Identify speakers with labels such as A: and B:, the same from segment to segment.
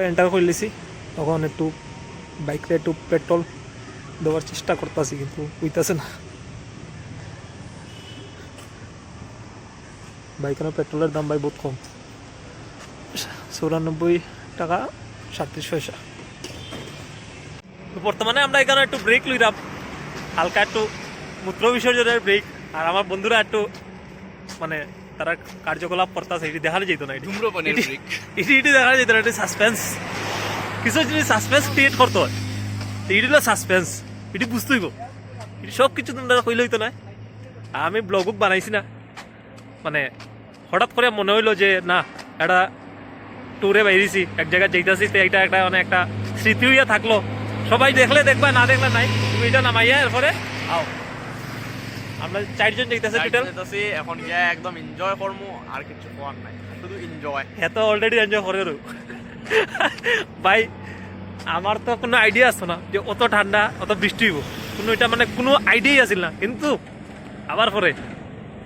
A: Enter করে লিছি তখন একটু বাইকটা একটু পেট্রোল দেওয়ার চেষ্টা করতেছি কিন্তু হইতেছে না। বাইকের পেট্রোলের দাম ভাই বহুত কম, 94 টাকা 37 পয়সা। বর্তমানে আমরা এখানে একটু ব্রেক লইলাম, হালকা একটু মূত্র বিসর্জনের ব্রেক। আর আমার বন্ধুরা একটু মানে তারা কার্যকলাপ করতেছে, এটি দেখানো যেত না, এটি দেখানো যেত না, এটি সাসপেন্স। কিছু জিনিস সাসপেন্স ক্রিয়েট করতে হয়, এটি হলো সাসপেন্স, এটি বুঝতে হইব। এটি সব কিছু তোমরা কইলে হইতো না। আমি ব্লগ বানাইছি না, মানে হঠাৎ করে মনে হইলো যে না একটা ট্যুরে বাইরেছি, এক জায়গায় যাইতেছি, তো এইটা একটা মানে একটা স্মৃতি হইয়া থাকলো। সবাই দেখলে দেখবা, না দেখলে নাই। তুমি এটা নামাইয়া এরপরে আও। আমরা 4 জন যাইতেছি টোটাল।
B: এখন গিয়া একদম এনজয় করমু, আর কিছু করার নাই, শুধু এনজয়।
A: এত অলরেডি এনজয় করে ভাই। আমার তো কোনো আইডিয়া আছে না যে অত ঠান্ডা অত বৃষ্টি হইব, কোনো এটা মানে কোনো আইডিয়াই আসিল না। কিন্তু আবার পরে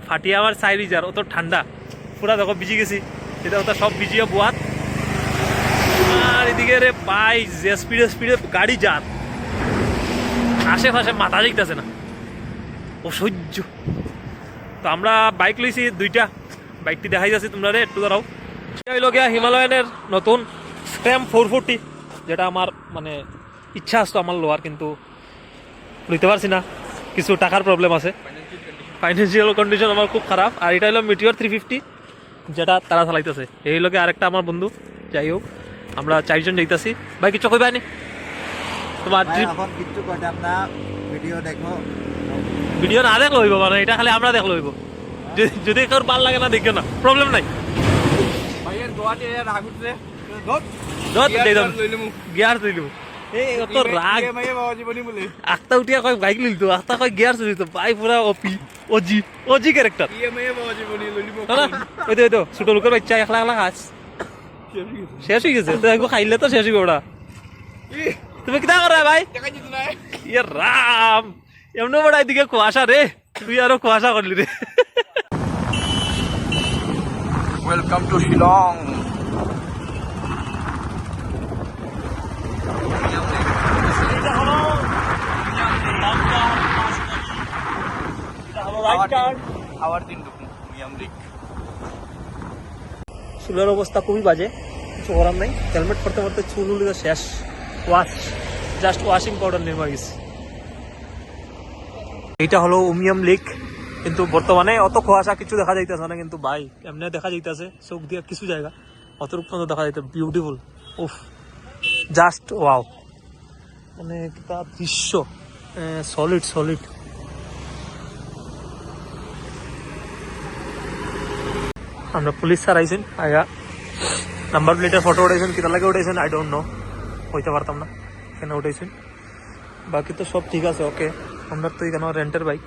A: ফাটিয়ে আমার 4,000 অত ঠান্ডা, পুরা দেখো ভিজি গেছি, এটা ওটা সব ভিজিয়ে বোয়াত। আর এদিকে রে ভাই যে স্পিডে স্পিডে গাড়ি যান, আশেপাশে মাথা যাইতেছে না, অসহ্য। তো আমরা বাইক লইছি 2টা, বাইকটি দেখাই যাচ্ছে তোমরা রে, একটু দাঁড়াও। হইল গিয়া হিমালয়ানের নতুন স্ক্র্যাম 440, যেটা আমার মানে ইচ্ছা আসতো আমার লোয়ার, কিন্তু লইতে পারছি না, কিছু টাকার প্রবলেম আছে, ফাইন্যান্সিয়াল কন্ডিশন আমার খুব খারাপ। আর এটা হলো মিটিওর 350, যেটা তারা চালাইতেছে। এই লোকে আরেকটা আমার বন্ধু। যাই হোক, আমরা 4 জন যাইতেছি। ভাই কিছু কইবা নি তোমার? ভিডিও না দেখলে হইব, মানে এটা খালি আমরা দেখলে হইব, যদি কারোর ভাল লাগে না দেখো না, প্রবলেম নাই। গিয়ার তুই অত রাগ আখতা উঠিয়া কয় বাইক লিলতো, আখতা কয় গিয়ার চলিত ভাই, পুরা অজি অজি ক্যারেক্টার। ওই তো ছোট লোকের বাচ্চা একলা একলা খাস, শেষ হয়ে গেছে তো, একটু খাইলে তো শেষ হইবে ওটা। তুমি কিতা করা ভাই? ইয়ে রাম, এমন বড় এদিকে কুয়াশা রে, তুই আরো কুয়াশা করলি রে।
B: Welcome to Shillong.
A: চুলের অবস্থা খুবই বাজে, কিছু করার নাই। হেলমেট পরতে পরতে চুল উলিতে শেষ, ওয়াশ জাস্ট ওয়াশিং পাউডার নিয়ে গেছে। এইটা হলো উমিয়াম লেক, কিন্তু বর্তমানে অত কুয়াশা কিছু দেখা যাইতেছে না, কিন্তু ভাই এমনি দেখা যাইতেছে চোখ দিয়ে কিছু জায়গা, অতটুক পর্যন্ত দেখা যাইতে বিউটিফুল। উফ, জাস্ট ওয়াও, মানে একটা দৃশ্য, সলিড সলিড। আমরা পুলিশ স্যার আইসেন আয়া, নাম্বার প্লেটের ফটো উঠাইছেন, কিতা লাগে উঠাইছেন আই ডোন্ট নো, হইতে পারতাম না কেন উঠাইছেন। বাকি তো সব ঠিক আছে, ওকে। আমরা তো এখানে রেন্টের বাইক,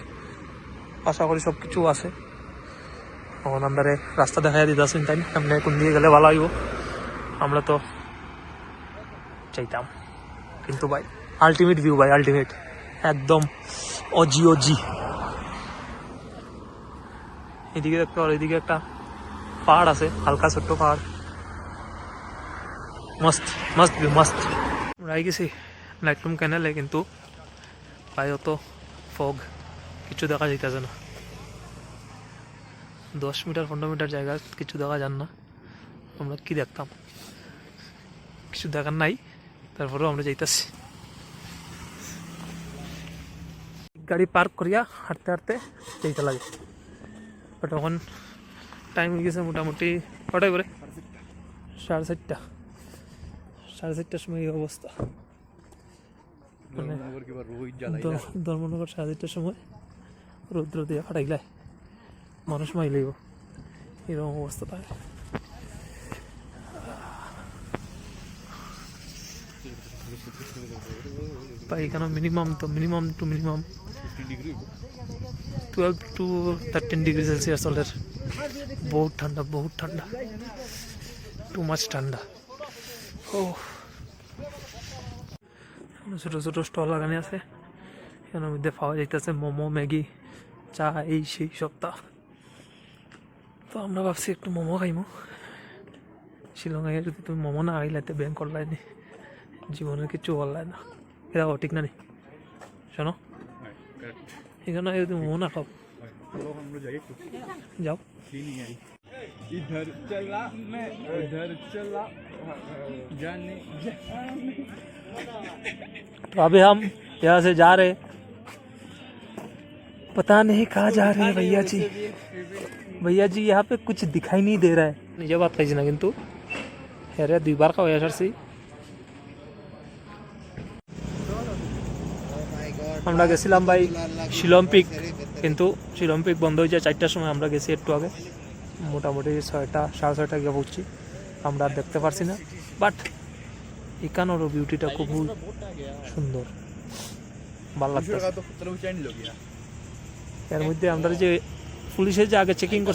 A: আশা করি সব কিছু আছে। এখন আমরা রাস্তা দেখাই দিতেছেন, তাই সামনে কোন দিকে গেলে ভালো হইব, আমরা তো চাইতাম। কিন্তু ভাই আলটিমেট ভিউ, ভাই আলটিমেট, একদম অজি অজি। এদিকে একটা, এদিকে একটা পাহাড় আছে, হালকা ছোট্ট পাহাড়, মস্ত মস্ত ভিউ, মস্ত। আমরা গেছি লাইটলুম ক্যানেলে, কিন্তু ভাই অত ফগ, কিছু দেখা যাইতেছে না। 10 মিটার 15 মিটার জায়গা কিছু দেখা যান না। আমরা কি দেখতাম, কিছু দেখার নাই, তারপরেও আমরা যাইতেছি। গাড়ি পার্ক করিয়া হাঁটতে হাঁটতে যাইতে লাগে। বাট এখন টাইম হয়ে গেছে মোটামুটি কটাই করে, 4:30। 4:30টার সময় এই অবস্থা, মানে ধর্মনগর 4:30টার সময় রৌদ্র দিয়ে ফাটাইলে মানুষ মাইলেইব, এরকম অবস্থা থাকে। তাই এখানে মিনিমাম 12 to 13 ডিগ্রি সেলসিয়াস চলে। বহুত ঠান্ডা, বহুত ঠান্ডা, টু মাছ ঠান্ডা। ও ছোটো ছোটো স্টল লাগানো আছে, এর মধ্যে পাওয়া যাইতেছে মোমো, ম্যাগি, চা, এই সেই সপ্তাহ। তো আমরা ভাবছি একটু মোমো খাইমো, শিলংয়ে যদি তুমি মোমো না আইলাইতে ব্যাংক অনলাইনে জীবনের কিছু অনলাইন না এটা ঠিক না নি শোনো এখানে যদি মোমো না খাও जाओ
B: इधर चला मैं उधर चला जाने
A: तो अभी हम यहाँ से जा रहे पता नहीं कहाँ जा रहे हैं भैया जी यहाँ पे कुछ दिखाई नहीं दे रहा है निजे बात कही ना किंतु अरे 2 बार खाওয়া আসছি আমরা গেছিলাম ভাই শিলং পিক কিন্তু শিলং পিক বন্ধ হয়ে যায় 4টার সময় আমরা গেছি একটু আগে মোটামুটি 6টা 6:30 গিয়ে পৌঁছি আমরা আর দেখতে পারছি না বাট এখানের বিউটিটা খুব সুন্দর ভালো লাগছে
B: तो 15 ऊंचाई नहीं लोग
A: এর মধ্যে আমরা যে পুলিশের যে আগে চেকিং করছে